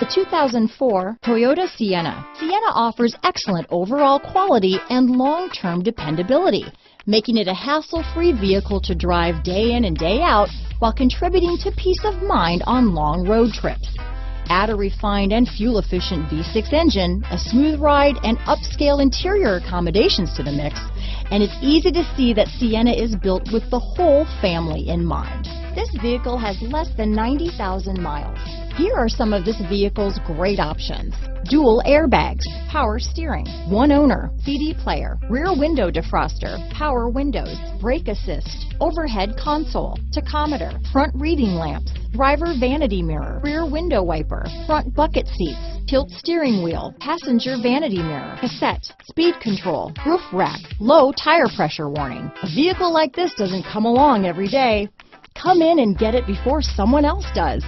The 2004 Toyota Sienna. Sienna offers excellent overall quality and long-term dependability, making it a hassle-free vehicle to drive day in and day out while contributing to peace of mind on long road trips. Add a refined and fuel-efficient V6 engine, a smooth ride, and upscale interior accommodations to the mix, and it's easy to see that Sienna is built with the whole family in mind. This vehicle has less than 90,000 miles. Here are some of this vehicle's great options: dual airbags, power steering, one owner, CD player, rear window defroster, power windows, brake assist, overhead console, tachometer, front reading lamps, driver vanity mirror, rear window wiper, front bucket seats, tilt steering wheel, passenger vanity mirror, cassette, speed control, roof rack, low tire pressure warning. A vehicle like this doesn't come along every day. Come in and get it before someone else does.